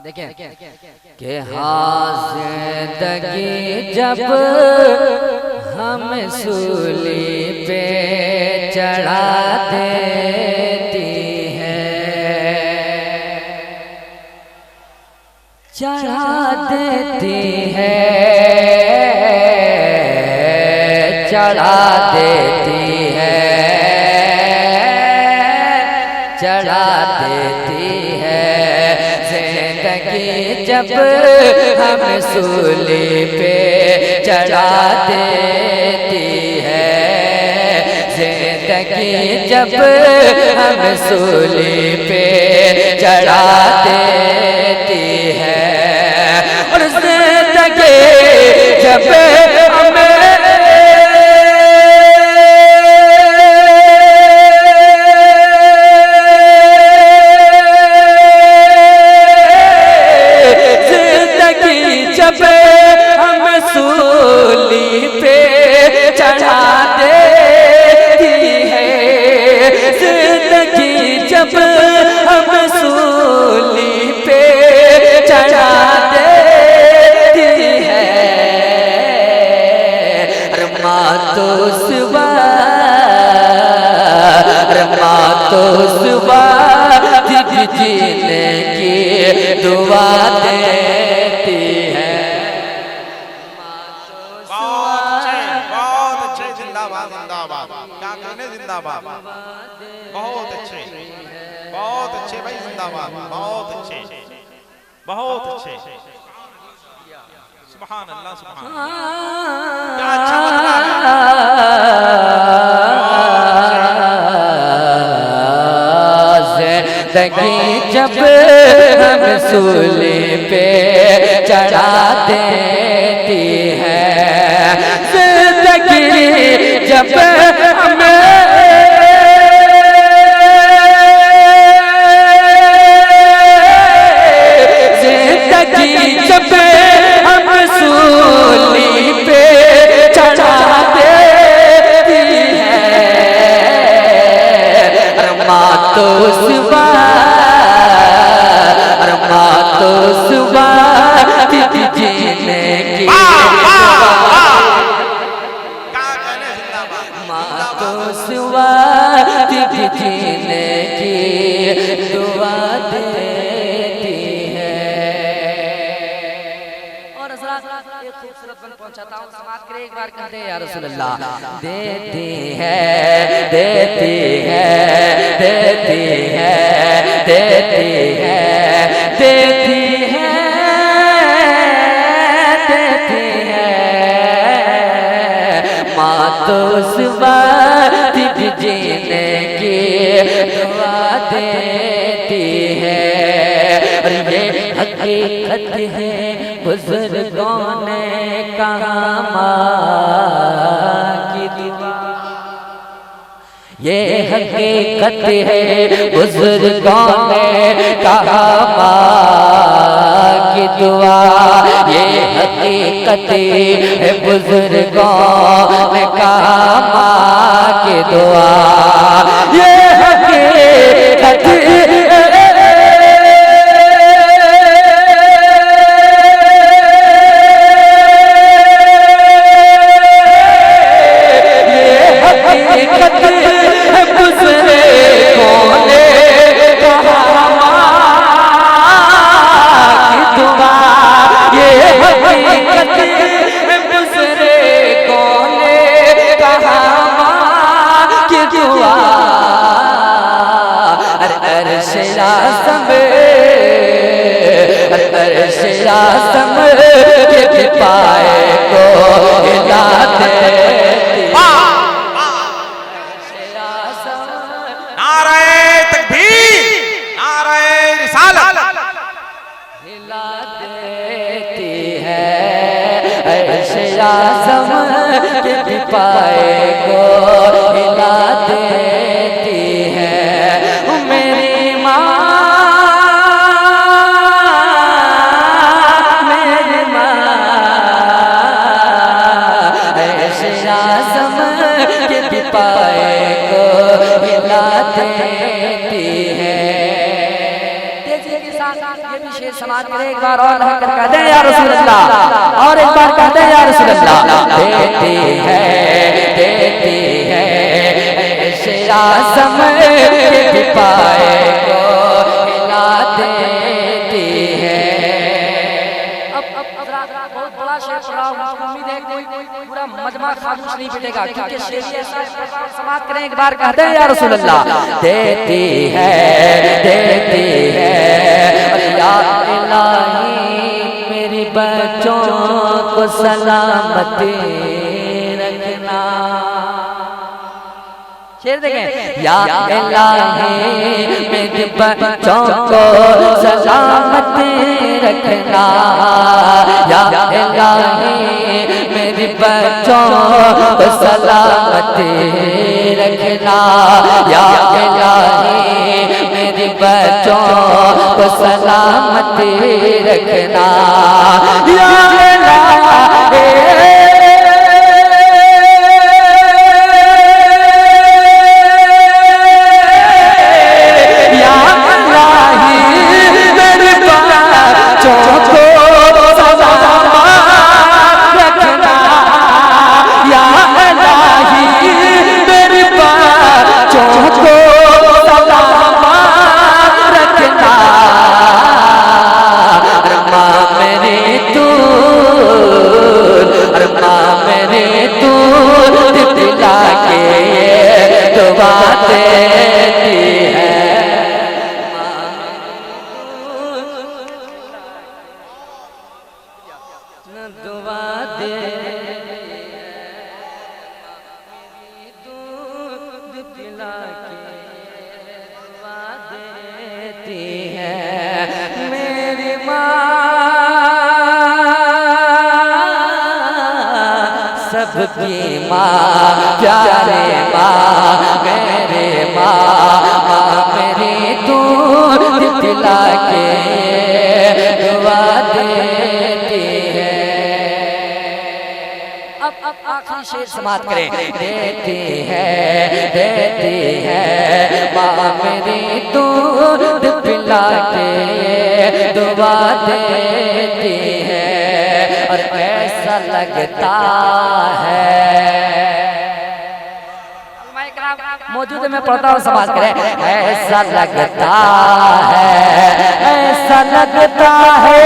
देखें कि हाँ जिंदगी जब हम सूली पे चढ़ा देती है, चढ़ा देती है, चढ़ा देती है, चढ़ा देती है। जिंदगी जब हम सूली पे चढ़ा देती है, जिंदगी जब हम सूली पे चढ़ा देती है, और जिंदगी जब हमें सूली पे चढ़ा देती है, जिंदगी जब हम सूली पे चढ़ा देती है। रमा तो सुबह, रमा तो सुबह जीने की दुआ देती है। जिंदाबाद, बहुत अच्छे, बहुत अच्छे भाई, जिंदाबाद, बहुत अच्छे, बहुत अच्छे। सुभान अल्लाह, सुभान अल्लाह, क्या अच्छा मतलब है। जिंदगी जब हम सूली पे चढ़ा देती है, जिंदगी जब हमें तो सुबह, रमा तो सुबह जीने की, माँ तो सुबह जीने की दुआ देती है। और एक खूबसूरत बन पहुंचाता हूँ, समाज के लिए एक बार कहते हैं या रसूल अल्लाह। देती है, देती है, देती है, देती है, देती है, देती है, माँ तो सुबह जीने की दुआ देती है। और ये हकीकत है बुजुर्गों ने कहा, माँ की दुआ, ये हकीकत है बुजुर्गों ने कहा, माँ की दुआ, ये हकीकत है बुजुर्गों ने कहा, माँ की दुआ, ये हकीकत आसम के पाए को हिला देती, नारे तकबीर, नारे रिसालत, हिला देती है। ऐसे आसम के पाए को हिला देती है। मेरी माँ, और कहते हैं या रसूल अल्लाह, और एक बार कहते हैं या रसूल अल्लाह। देती है आज़म के पाए को हिला देती है। अब बहुत बड़ा शेर पढ़ रहा हूँ, उम्मीद है कोई पूरा मजमा खामोश नहीं बैठेगा, क्योंकि शेर ऐसा समाप्त करें। एक बार कहते हैं या रसूल अल्लाह। देती है या इलाही मेरी बच्चों को सलामती रखना। शेर देखें, या इलाही मेरे बच्चों को सलामत रखना, या इलाही मेरे बच्चों को सलामत रखना, या इलाही मेरे बच्चों को सलामत रखना, या दुआ दे दूध पिला के दुआ देती है मेरी माँ, सबकी माँ प्यारे माँ मेरे माँ मेरी दूध पिला के दुआ देती है। अब आखिरी शेर समाप्त करें। देती है माँ मेरी दूध पिला के दुआ देती है, और ऐसा लगता है मौजूद में पढ़ता हूँ, समाज करें। ऐसा लगता है, ऐसा लगता है,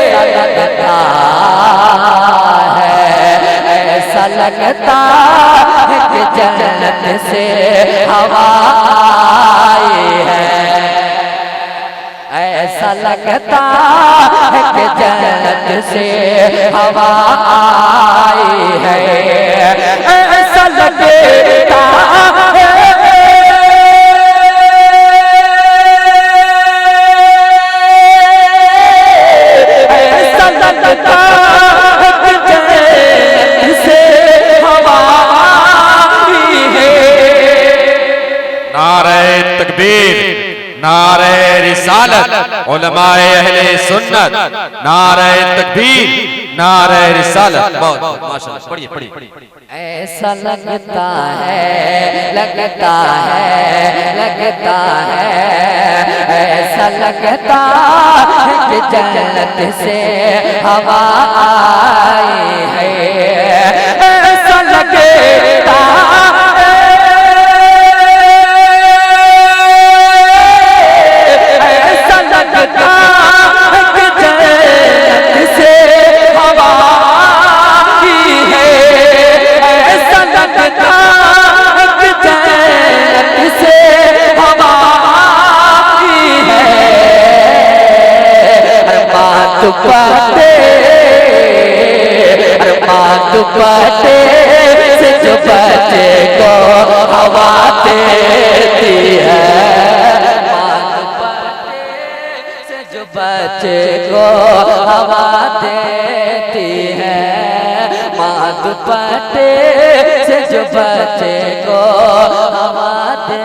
ऐसा लगता है, ऐसा लगता है कि जन्नत से हवा आई है। ऐसा लगता है कि जन्नत से हवा आई है। ऐसा लगता है, ऐसा लगता है कि जन्नत से हवा आई है। नारे तकबीर, नारे रिसालत, उलमाए अहले सुन्नत, नारे तकबीर, नारे रिसालत। बहुत माशाअल्लाह, पढ़िए पढ़िए। ऐसा लगता है, लगता है, लगता है, ऐसा लगता है कि जन्नत से हवा आई है। ऐसा लगता दुपट्टे से जो बच्चे को हवा देती है, दुपट्टे से जो बच्चे को हवा देती है, माँ दुपट्टे से जो बच्चे को हवा दे